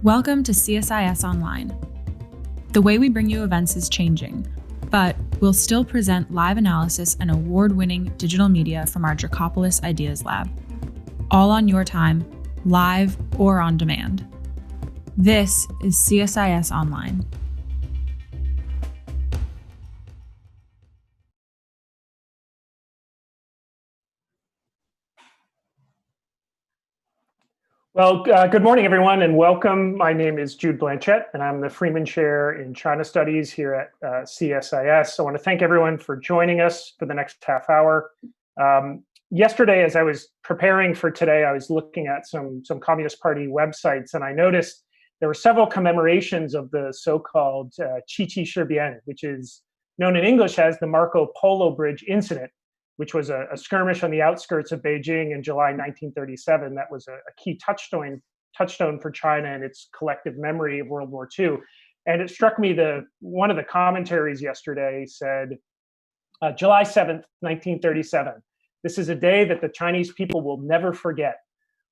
Welcome to CSIS Online. The way we bring you events is changing, but we'll still present live analysis and award-winning digital media from our Dracopolis Ideas Lab. All on your time, live or on demand. This is CSIS Online. Well, good morning, everyone, and welcome. My name is Jude Blanchette, and I'm the Freeman Chair in China Studies here at CSIS. I want to thank everyone for joining us for the next half hour. Yesterday, as I was preparing for today, I was looking at some Communist Party websites, and I noticed there were several commemorations of the so-called Qi Shibian, which is known in English as the Marco Polo Bridge incident, which was a skirmish on the outskirts of Beijing in July 1937. That was a key touchstone for China and its collective memory of World War II. And it struck me one of the commentaries yesterday said, July 7th, 1937. This is a day that the Chinese people will never forget.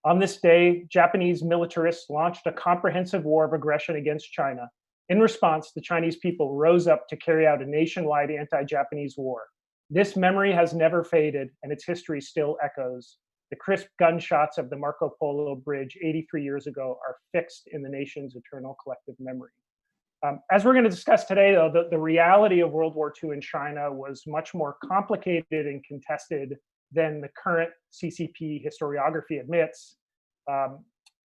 On this day, Japanese militarists launched a comprehensive war of aggression against China. In response, the Chinese people rose up to carry out a nationwide anti-Japanese war. This memory has never faded, and its history still echoes. The crisp gunshots of the Marco Polo Bridge 83 years ago are fixed in the nation's eternal collective memory. As we're going to discuss today, though, the reality of World War II in China was much more complicated and contested than the current CCP historiography admits.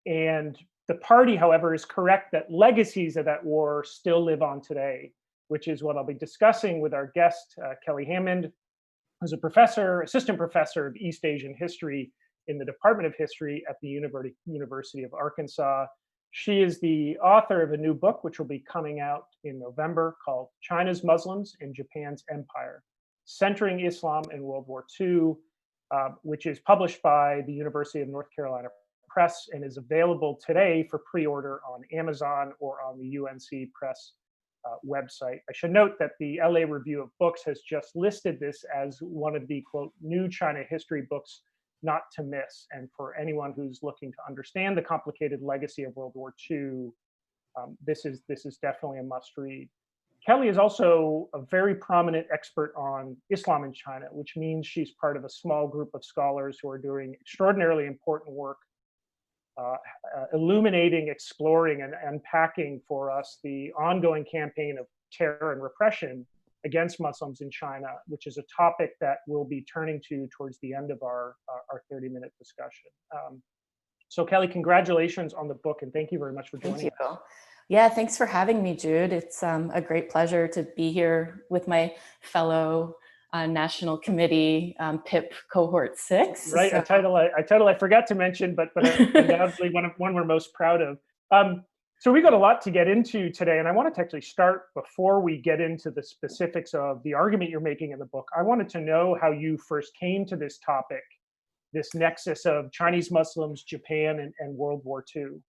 And the party, however, is correct that legacies of that war still live on today, which is what I'll be discussing with our guest, Kelly Hammond, who's assistant professor of East Asian history in the Department of History at the University of Arkansas. She is the author of a new book, which will be coming out in November, called China's Muslims and Japan's Empire, Centering Islam in World War II, which is published by the University of North Carolina Press and is available today for pre-order on Amazon or on the UNC Press website. I should note that the LA Review of Books has just listed this as one of the, quote, new China history books not to miss. And for anyone who's looking to understand the complicated legacy of World War II, this is definitely a must read. Kelly is also a very prominent expert on Islam in China, which means she's part of a small group of scholars who are doing extraordinarily important work illuminating, exploring, and unpacking for us the ongoing campaign of terror and repression against Muslims in China, which is a topic that we'll be turning to towards the end of our 30-minute discussion. So Kelly, congratulations on the book, and thank you very much for joining us. Thank you. Yeah, thanks for having me, Jude. It's a great pleasure to be here with my fellow National Committee PIP Cohort 6. Right, so. a title I forgot to mention, but undoubtedly one we're most proud of. So we got a lot to get into today, and I wanted to actually start before we get into the specifics of the argument you're making in the book. I wanted to know how you first came to this topic, this nexus of Chinese Muslims, Japan, and World War II.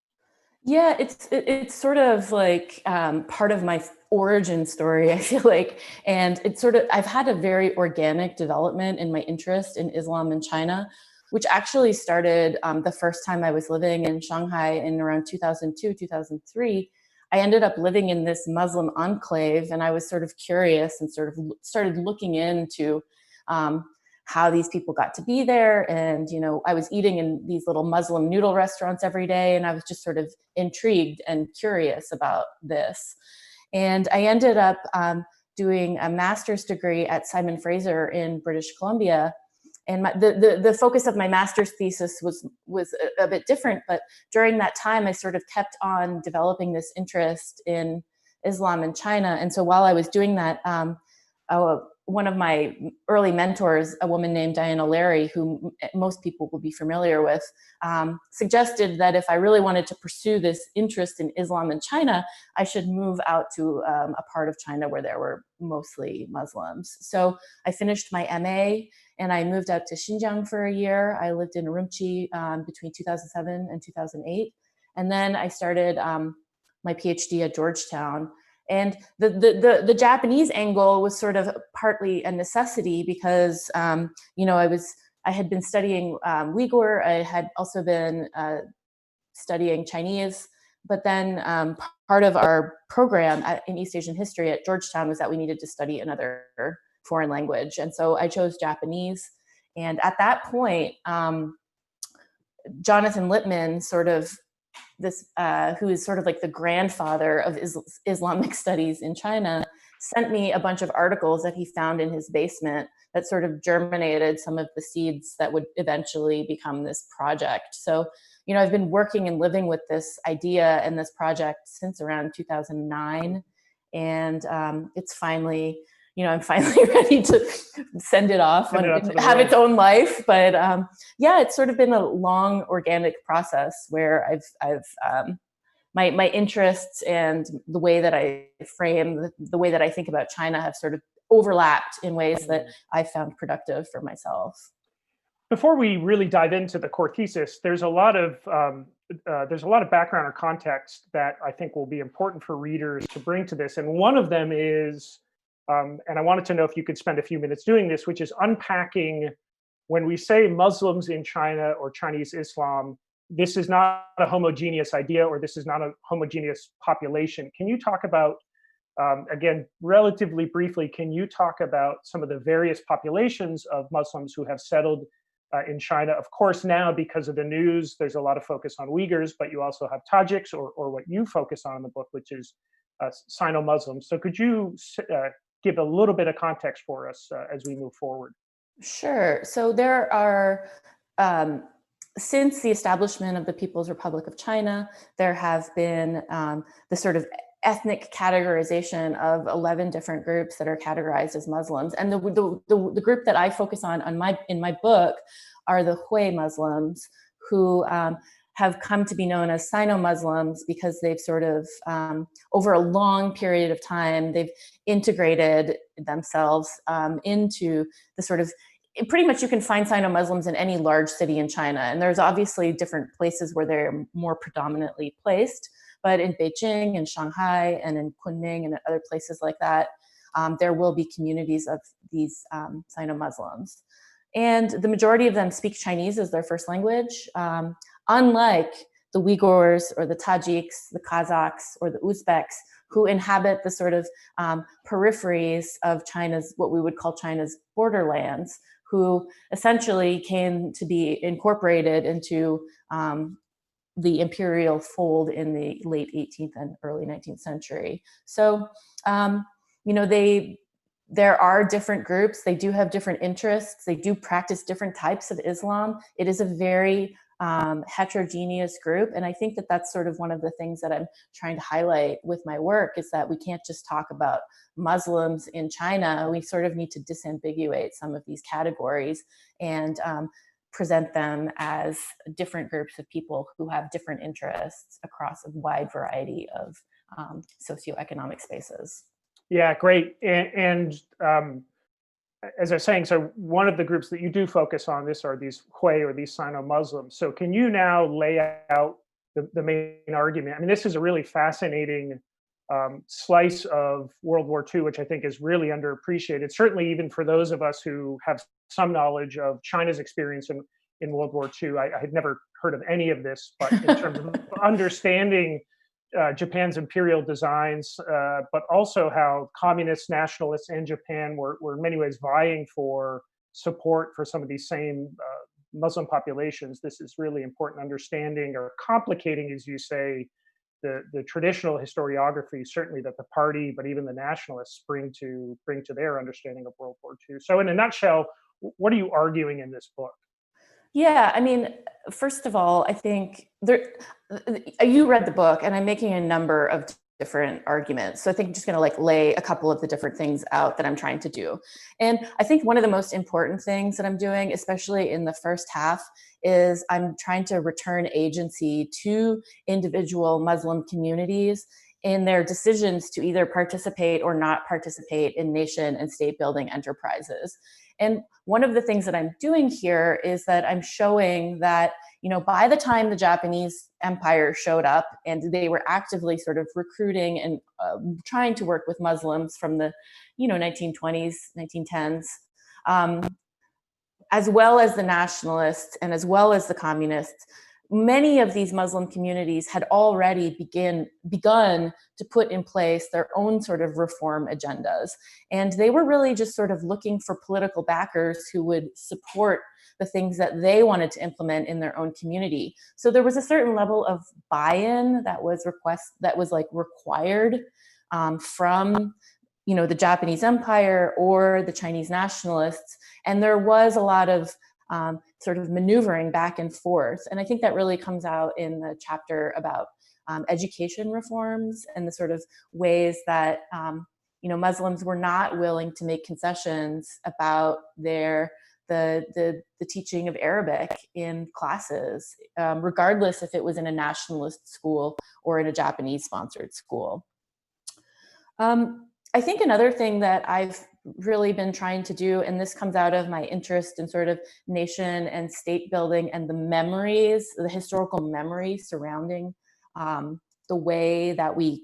Yeah, it's sort of like part of my origin story, I feel like. And it's sort of, I've had a very organic development in my interest in Islam in China, which actually started the first time I was living in Shanghai in around 2002, 2003. I ended up living in this Muslim enclave, and I was sort of curious and sort of started looking into how these people got to be there. And, you know, I was eating in these little Muslim noodle restaurants every day, and I was just sort of intrigued and curious about this. And I ended up doing a master's degree at Simon Fraser in British Columbia. And the focus of my master's thesis was a bit different, but during that time, I sort of kept on developing this interest in Islam in China. And so while I was doing that, one of my early mentors, a woman named Diana Larry, who most people will be familiar with, suggested that if I really wanted to pursue this interest in Islam in China, I should move out to a part of China where there were mostly Muslims. So I finished my MA and I moved out to Xinjiang for a year. I lived in Urumqi between 2007 and 2008. And then I started my PhD at Georgetown. And the Japanese angle was sort of partly a necessity because, you know, I had been studying Uyghur. I had also been studying Chinese but then part of our program in East Asian history at Georgetown was that we needed to study another foreign language. And so I chose Japanese. And at that point, Jonathan Lippmann, sort of this, who is sort of like the grandfather of Islamic studies in China, sent me a bunch of articles that he found in his basement that sort of germinated some of the seeds that would eventually become this project. So, you know, I've been working and living with this idea and this project since around 2009. And it's finally, you know, I'm finally ready to send it off and have its own life. But yeah, it's sort of been a long organic process where my interests and the way that I frame, the way that I think about China have sort of overlapped in ways that I found productive for myself. Before we really dive into the core thesis, there's a lot of background or context that I think will be important for readers to bring to this. And one of them is, and I wanted to know if you could spend a few minutes doing this, which is unpacking when we say Muslims in China or Chinese Islam, this is not a homogeneous idea, or this is not a homogeneous population. Can you talk about, again, relatively briefly, can you talk about some of the various populations of Muslims who have settled in China? Of course, now because of the news, there's a lot of focus on Uyghurs, but you also have Tajiks, or what you focus on in the book, which is Sino-Muslims. So could you give a little bit of context for us as we move forward? Sure. So there are, since the establishment of the People's Republic of China, there have been the sort of ethnic categorization of 11 different groups that are categorized as Muslims. And the group that I focus on in my book are the Hui Muslims, who have come to be known as Sino-Muslims because they've sort of, over a long period of time, they've integrated themselves into the sort of, pretty much you can find Sino-Muslims in any large city in China. And there's obviously different places where they're more predominantly placed, but in Beijing and Shanghai and in Kunming and other places like that, there will be communities of these Sino-Muslims. And the majority of them speak Chinese as their first language, unlike the Uyghurs or the Tajiks, the Kazakhs, or the Uzbeks, who inhabit the sort of peripheries of China's, what we would call China's borderlands, who essentially came to be incorporated into the imperial fold in the late 18th and early 19th century. So, you know, there are different groups. They do have different interests. They do practice different types of Islam. It is a very heterogeneous group. And I think that that's sort of one of the things that I'm trying to highlight with my work, is that we can't just talk about Muslims in China. We sort of need to disambiguate some of these categories and present them as different groups of people who have different interests across a wide variety of socioeconomic spaces. Yeah, great. And as I was saying, so one of the groups that you do focus on this are these Hui, or these Sino-Muslims. So can you now lay out the main argument? I mean, this is a really fascinating slice of World War II, which I think is really underappreciated, certainly even for those of us who have some knowledge of China's experience in World War II. I had never heard of any of this, but in terms of understanding Japan's imperial designs, but also how communist nationalists and Japan were in many ways vying for support for some of these same Muslim populations. This is really important understanding, or complicating, as you say, the traditional historiography, certainly that the party, but even the nationalists bring to their understanding of World War II. So in a nutshell, what are you arguing in this book? Yeah, I mean, first of all, I think you read the book, and I'm making a number of different arguments. So I think I'm just going to lay a couple of the different things out that I'm trying to do. And I think one of the most important things that I'm doing, especially in the first half, is I'm trying to return agency to individual Muslim communities in their decisions to either participate or not participate in nation and state building enterprises. And one of the things that I'm doing here is that I'm showing that, you know, by the time the Japanese Empire showed up and they were actively sort of recruiting and trying to work with Muslims from the, 1920s, 1910s, as well as the nationalists and as well as the communists, many of these Muslim communities had already begun to put in place their own sort of reform agendas. And they were really just sort of looking for political backers who would support the things that they wanted to implement in their own community. So there was a certain level of buy-in that was required from the Japanese Empire or the Chinese nationalists. And there was a lot of sort of maneuvering back and forth. And I think that really comes out in the chapter about education reforms and the sort of ways that Muslims were not willing to make concessions about the teaching of Arabic in classes, regardless if it was in a nationalist school or in a Japanese-sponsored school. I think another thing that I've really been trying to do, and this comes out of my interest in sort of nation and state building and the historical memories surrounding the way that we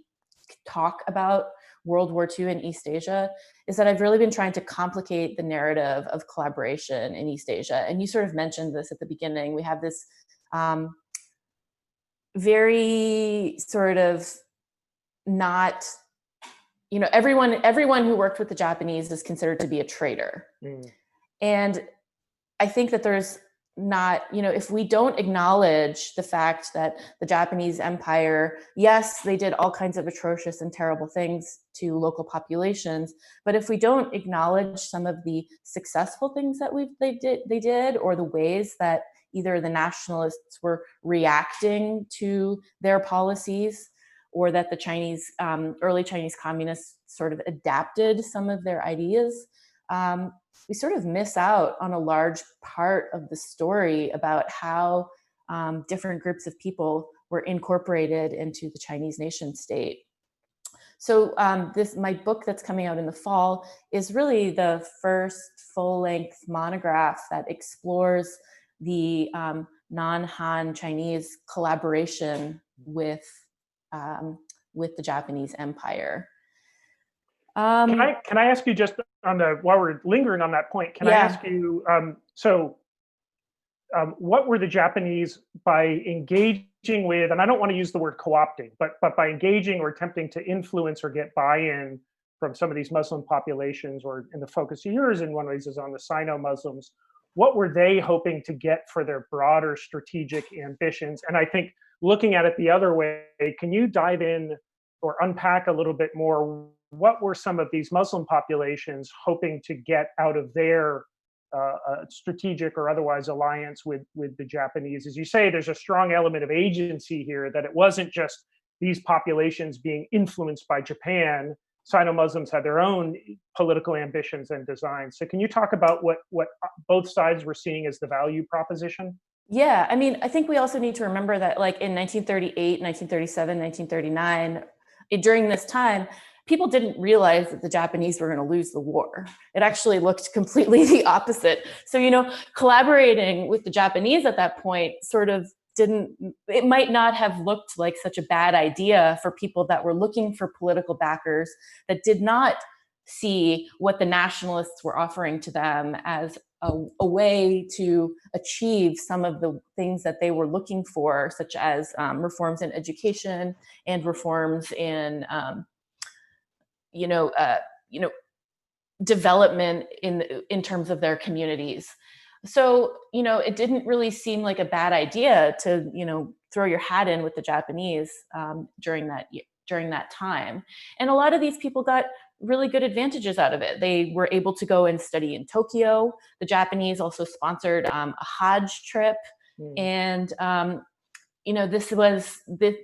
talk about World War II in East Asia, is that I've really been trying to complicate the narrative of collaboration in East Asia. And you sort of mentioned this at the beginning. We have this very sort of not, everyone who worked with the Japanese is considered to be a traitor. And I think that there's not, if we don't acknowledge the fact that the Japanese Empire, yes, they did all kinds of atrocious and terrible things to local populations, but if we don't acknowledge some of the successful things that they did, or the ways that either the nationalists were reacting to their policies, or that the Chinese, early Chinese communists sort of adapted some of their ideas, we sort of miss out on a large part of the story about how different groups of people were incorporated into the Chinese nation state. So my book that's coming out in the fall is really the first full-length monograph that explores the non-Han Chinese collaboration with the Japanese Empire. Can I ask you just while we're lingering on that point, can I ask you, what were the Japanese, by engaging with, and I don't want to use the word co-opting, but by engaging or attempting to influence or get buy-in from some of these Muslim populations, or in the focus of yours in one way is on the Sino-Muslims, what were they hoping to get for their broader strategic ambitions? And I think looking at it the other way, can you dive in or unpack a little bit more, what were some of these Muslim populations hoping to get out of their strategic or otherwise alliance with the Japanese? As you say, there's a strong element of agency here, that it wasn't just these populations being influenced by Japan. Sino-Muslims had their own political ambitions and designs. So can you talk about what both sides were seeing as the value proposition? Yeah, I mean, I think we also need to remember that, like, in 1938, 1937, 1939, during this time, people didn't realize that the Japanese were going to lose the war. It actually looked completely the opposite. So, collaborating with the Japanese at that point it might not have looked like such a bad idea for people that were looking for political backers, that did not see what the nationalists were offering to them as a way to achieve some of the things that they were looking for, such as reforms in education and reforms in development in terms of their communities. So, it didn't really seem like a bad idea to, throw your hat in with the Japanese during that time. And a lot of these people got really good advantages out of it. They were able to go and study in Tokyo. The Japanese also sponsored a Hajj trip. And, this was these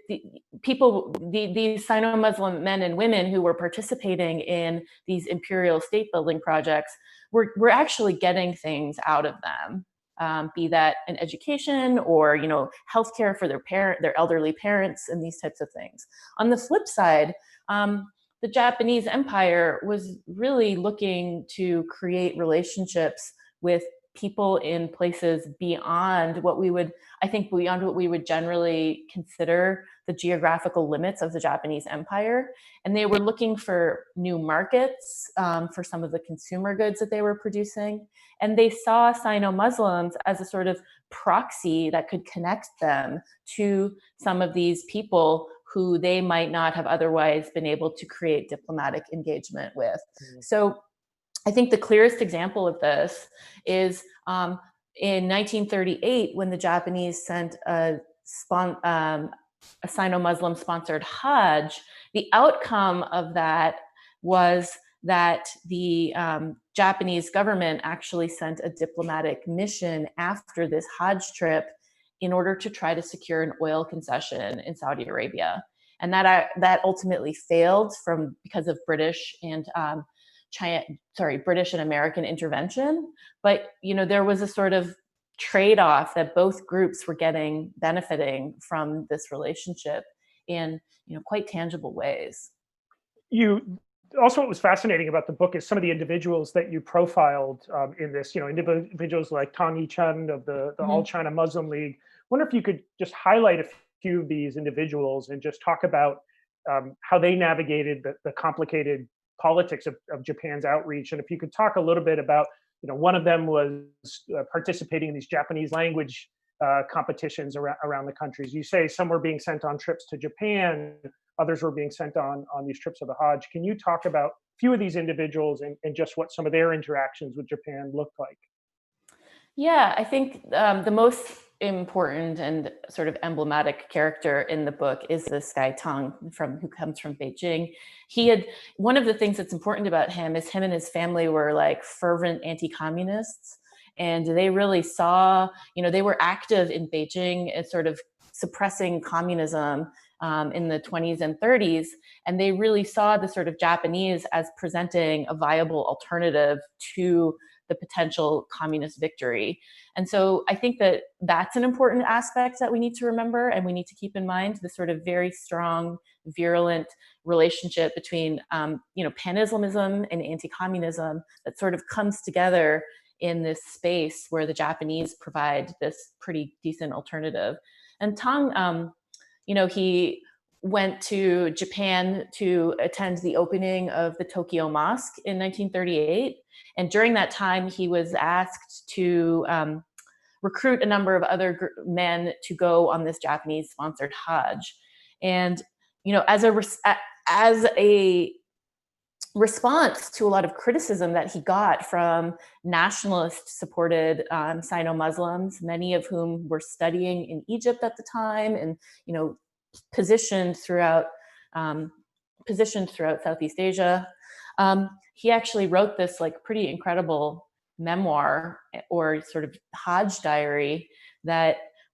Sino-Muslim men and women who were participating in these imperial state building projects were actually getting things out of them, be that an education or, healthcare for their elderly parents and these types of things. On the flip side, the Japanese Empire was really looking to create relationships with people in places beyond what we would generally consider the geographical limits of the Japanese Empire. And they were looking for new markets for some of the consumer goods that they were producing. And they saw Sino-Muslims as a sort of proxy that could connect them to some of these people who they might not have otherwise been able to create diplomatic engagement with. So I think the clearest example of this is in 1938, when the Japanese sent a Sino-Muslim sponsored Hajj. The outcome of that was that the Japanese government actually sent a diplomatic mission after this Hajj trip in order to try to secure an oil concession in Saudi Arabia. And that ultimately failed because of British and British and American intervention. But there was a sort of trade-off that both groups were benefiting from this relationship in quite tangible ways. Also, what was fascinating about the book is some of the individuals that you profiled in this. Individuals like Tang Yichen of the All China Muslim League. I wonder if you could just highlight a few of these individuals and just talk about how they navigated the complicated politics of Japan's outreach, and if you could talk a little bit about, one of them was participating in these Japanese language competitions around the countries. You say some were being sent on trips to Japan, others were being sent on these trips of the Hajj. Can you talk about a few of these individuals and just what some of their interactions with Japan looked like? Yeah, I think the most important and sort of emblematic character in the book is this guy Tang who comes from Beijing. One of the things that's important about him is him and his family were like fervent anti-communists, and they really saw, they were active in Beijing as sort of suppressing communism in the 20s and 30s, and they really saw the sort of Japanese as presenting a viable alternative to the potential communist victory. And so I think that that's an important aspect that we need to remember, and we need to keep in mind the sort of very strong, virulent relationship between pan-Islamism and anti-communism that sort of comes together in this space where the Japanese provide this pretty decent alternative. And Tang, he went to Japan to attend the opening of the Tokyo Mosque in 1938. And during that time, he was asked to recruit a number of other men to go on this Japanese-sponsored Hajj. And as a response to a lot of criticism that he got from nationalist-supported Sino-Muslims, many of whom were studying in Egypt at the time, and positioned throughout Southeast Asia. He actually wrote this pretty incredible memoir or sort of Hajj diary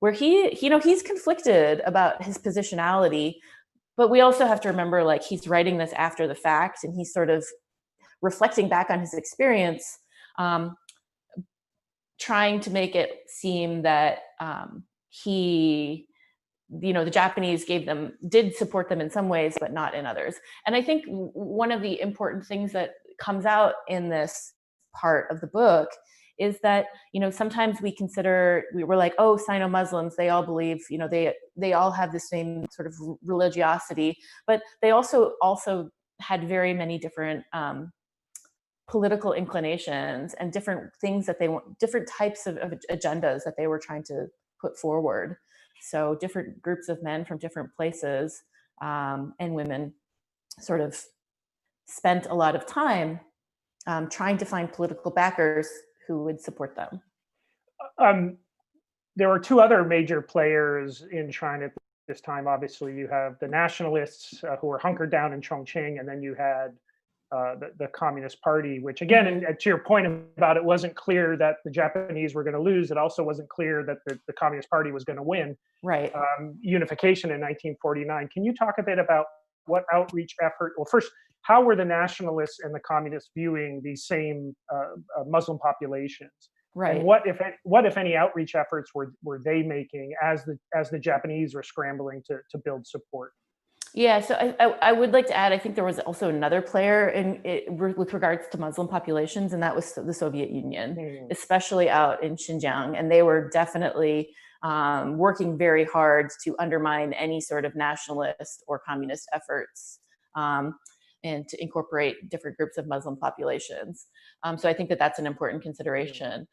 where he's conflicted about his positionality, but we also have to remember he's writing this after the fact, and he's sort of reflecting back on his experience, trying to make it seem that the Japanese did support them in some ways, but not in others. And I think one of the important things that comes out in this part of the book is that, sometimes we're like, oh, Sino-Muslims, they all believe, they all have the same sort of religiosity, but they also had very many different political inclinations and different things different types of agendas that they were trying to put forward. So different groups of men from different places and women sort of spent a lot of time trying to find political backers who would support them. There were two other major players in China at this time. Obviously, you have the nationalists who were hunkered down in Chongqing, and then you had the Communist Party, which again, and to your point about it wasn't clear that the Japanese were going to lose. It also wasn't clear that the Communist Party was going to win. Right. Unification in 1949. Can you talk a bit about what outreach effort? Well, first, how were the nationalists and the communists viewing these same Muslim populations? Right. And what if any outreach efforts were they making as the Japanese were scrambling to build support? Yeah, so I would like to add, I think there was also another player with regards to Muslim populations, and that was the Soviet Union, especially out in Xinjiang. And they were definitely working very hard to undermine any sort of nationalist or communist efforts and to incorporate different groups of Muslim populations. So I think that that's an important consideration.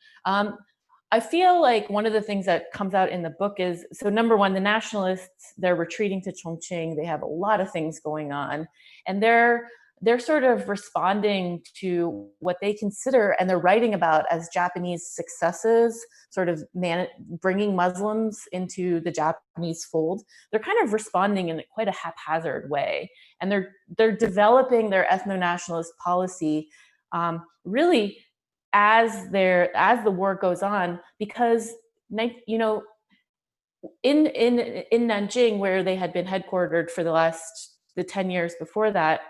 I feel like one of the things that comes out in the book is, so number one, the nationalists, they're retreating to Chongqing. They have a lot of things going on, and they're sort of responding to what they consider, and they're writing about as Japanese successes, sort of bringing Muslims into the Japanese fold. They're kind of responding in quite a haphazard way, and they're developing their ethno-nationalist policy really as the war goes on, because in Nanjing, where they had been headquartered for the 10 years before that,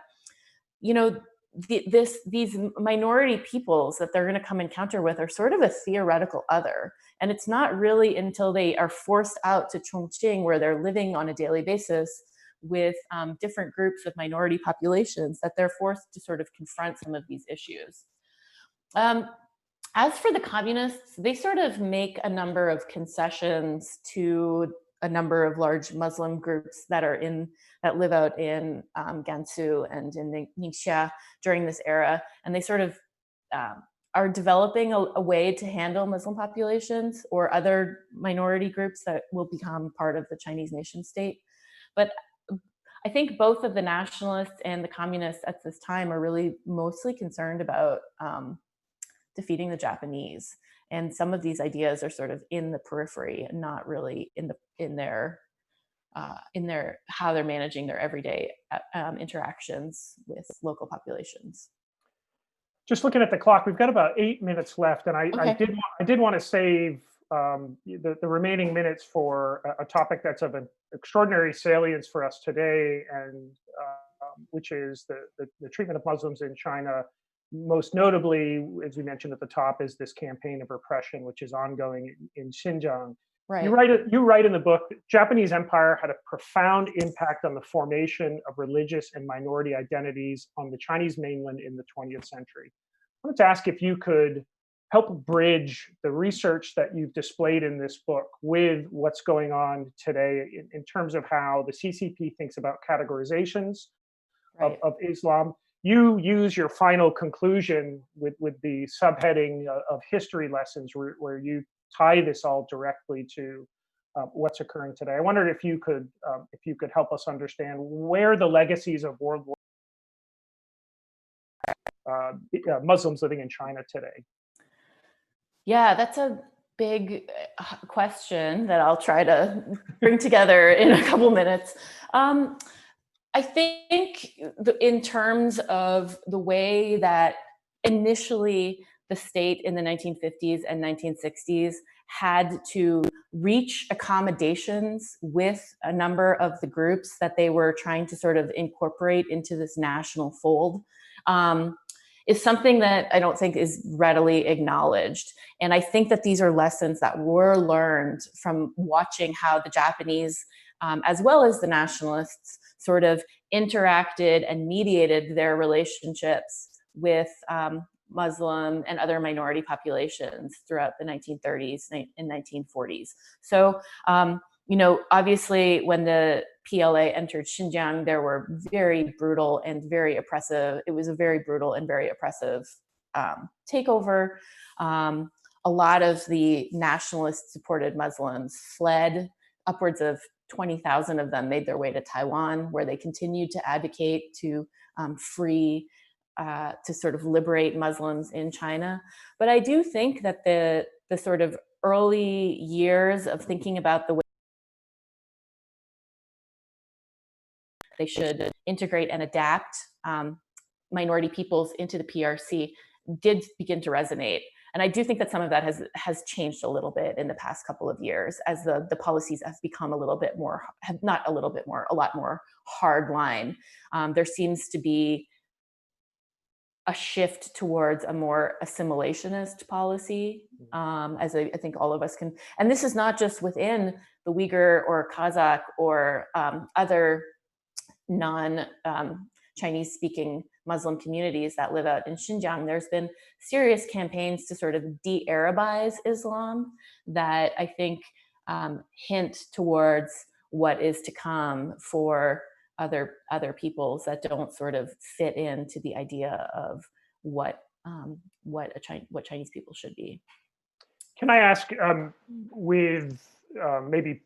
these minority peoples that they're going to come encounter with are sort of a theoretical other, and it's not really until they are forced out to Chongqing, where they're living on a daily basis with different groups of minority populations, that they're forced to sort of confront some of these issues. As for the communists, they sort of make a number of concessions to a number of large Muslim groups that live out in Gansu and in Ningxia during this era, and they sort of are developing a way to handle Muslim populations or other minority groups that will become part of the Chinese nation state. But I think both of the nationalists and the communists at this time are really mostly concerned about defeating the Japanese, and some of these ideas are sort of in the periphery and not really in their how they're managing their everyday interactions with local populations. Just looking at the clock, we've got about 8 minutes left, and I did want to save the remaining minutes for a topic that's of an extraordinary salience for us today, and which is the treatment of Muslims in China. Most notably, as we mentioned at the top, is this campaign of repression, which is ongoing in Xinjiang. Right. You write in the book that Japanese empire had a profound impact on the formation of religious and minority identities on the Chinese mainland in the 20th century. I wanted to ask if you could help bridge the research that you've displayed in this book with what's going on today in terms of how the CCP thinks about categorizations of Islam. You use your final conclusion with the subheading of history lessons, where you tie this all directly to what's occurring today. I wondered if you could help us understand where the legacies of World War Muslims living in China today. Yeah, that's a big question that I'll try to bring together in a couple minutes. I think in terms of the way that initially the state in the 1950s and 1960s had to reach accommodations with a number of the groups that they were trying to sort of incorporate into this national fold, is something that I don't think is readily acknowledged. And I think that these are lessons that were learned from watching how the Japanese, as well as the nationalists, sort of interacted and mediated their relationships with Muslim and other minority populations throughout the 1930s and 1940s. So, obviously when the PLA entered Xinjiang, there were very brutal and very oppressive. It was a very brutal and very oppressive takeover. A lot of the nationalist-supported Muslims fled. Upwards of 20,000 of them made their way to Taiwan, where they continued to advocate to to sort of liberate Muslims in China. But I do think that the sort of early years of thinking about the way they should integrate and adapt minority peoples into the PRC did begin to resonate. And I do think that some of that has changed a little bit in the past couple of years as the policies have become a lot more hardline. There seems to be a shift towards a more assimilationist policy, as I think all of us can. And this is not just within the Uyghur or Kazakh or other non-Chinese speaking Muslim communities that live out in Xinjiang. There's been serious campaigns to sort of de-Arabize Islam that I think hint towards what is to come for other peoples that don't sort of fit into the idea of what Chinese people should be. Can I ask, with maybe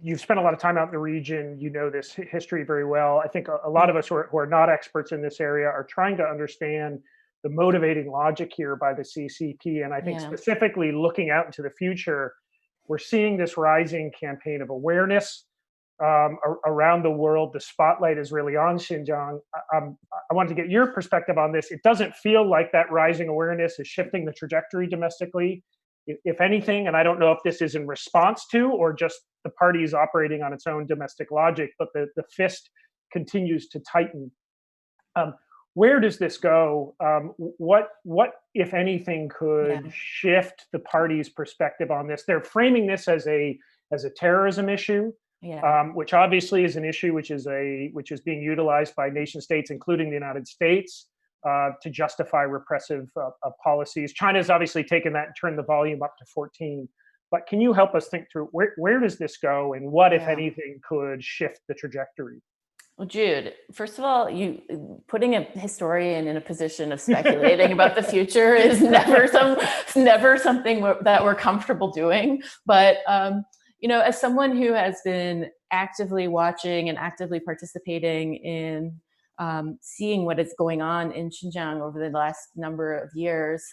you've spent a lot of time out in the region, you know this history very well. I think a lot of us who are not experts in this area are trying to understand the motivating logic here by the CCP. And I think specifically looking out into the future, we're seeing this rising campaign of awareness around the world. The spotlight is really on Xinjiang. I wanted to get your perspective on this. It doesn't feel like that rising awareness is shifting the trajectory domestically. If anything, and I don't know if this is in response to or just the party is operating on its own domestic logic, but the fist continues to tighten. Where does this go? What, if anything, could shift the party's perspective on this? They're framing this as a terrorism issue, which obviously is an issue which is being utilized by nation states, including the United States, to justify repressive policies. China's obviously taken that and turned the volume up to 14. But can you help us think through where does this go, and what, if anything, could shift the trajectory? Well, Jude, first of all, you putting a historian in a position of speculating about the future is never something that we're comfortable doing. But as someone who has been actively watching and actively participating in seeing what is going on in Xinjiang over the last number of years,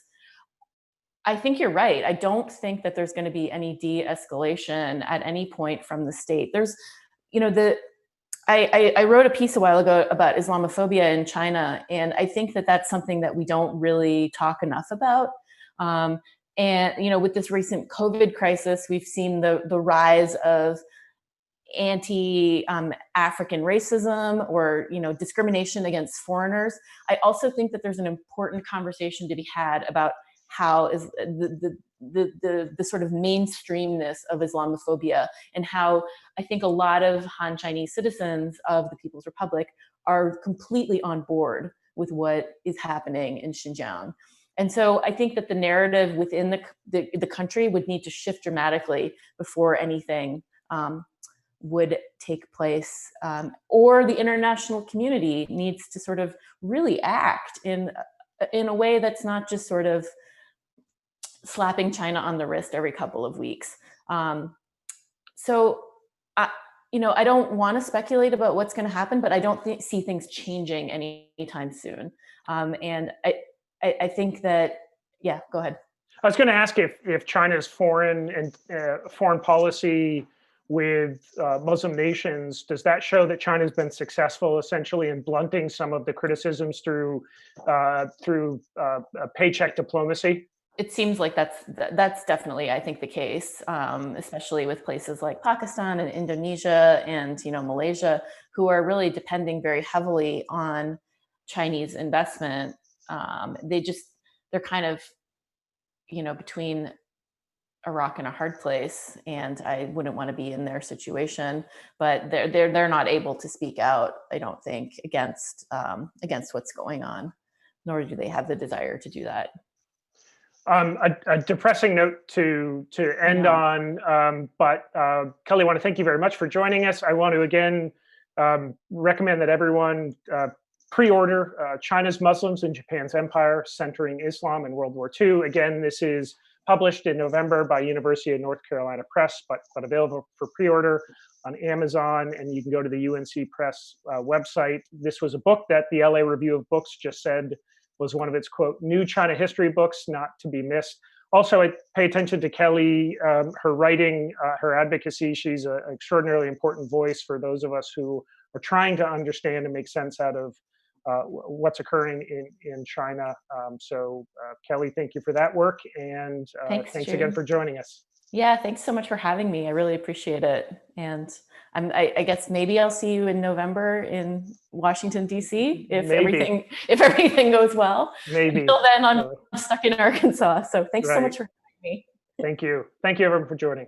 I think you're right. I don't think that there's going to be any de-escalation at any point from the state. I wrote a piece a while ago about Islamophobia in China, and I think that that's something that we don't really talk enough about. And with this recent COVID crisis, we've seen the rise of anti-African racism or discrimination against foreigners. I also think that there's an important conversation to be had about how is the sort of mainstreamness of Islamophobia, and how I think a lot of Han Chinese citizens of the People's Republic are completely on board with what is happening in Xinjiang. And so I think that the narrative within the country would need to shift dramatically before anything would take place, or the international community needs to sort of really act in a way that's not just sort of slapping China on the wrist every couple of weeks. So I don't want to speculate about what's going to happen, but I don't see things changing anytime soon. And I think that, go ahead. I was going to ask if China's foreign policy with Muslim nations, does that show that China's been successful essentially in blunting some of the criticisms through paycheck diplomacy? It seems like that's definitely, I think, the case, especially with places like Pakistan and Indonesia and Malaysia, who are really depending very heavily on Chinese investment. They're kind of between a rock and a hard place, and I wouldn't want to be in their situation. But they're not able to speak out, I don't think, against what's going on, nor do they have the desire to do that. A depressing note to end on, but Kelly, I want to thank you very much for joining us. I want to again recommend that everyone pre-order China's Muslims in Japan's Empire, Centering Islam in World War II. Again, this is published in November by University of North Carolina Press, but available for pre-order on Amazon, and you can go to the UNC Press website. This was a book that the LA Review of Books just said was one of its, quote, new China history books, not to be missed. Also, I pay attention to Kelly, her writing, her advocacy. She's an extraordinarily important voice for those of us who are trying to understand and make sense out of what's occurring in China. So Kelly, thank you for that work. And thanks again for joining us. Yeah, thanks so much for having me. I really appreciate it. And I guess maybe I'll see you in November in Washington, D.C. if everything goes well. Maybe. Until then, I'm stuck in Arkansas. So thanks so much for having me. Thank you. Thank you, everyone, for joining.